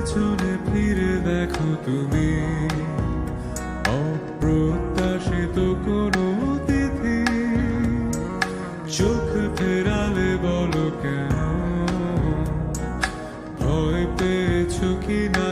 পেছনে ফিরে দেখো তুমি, অপ্রত্যাশিত কোনো অতিথি চোখ ফেরালে বলো কেন, ভয় পেয়েছো কি না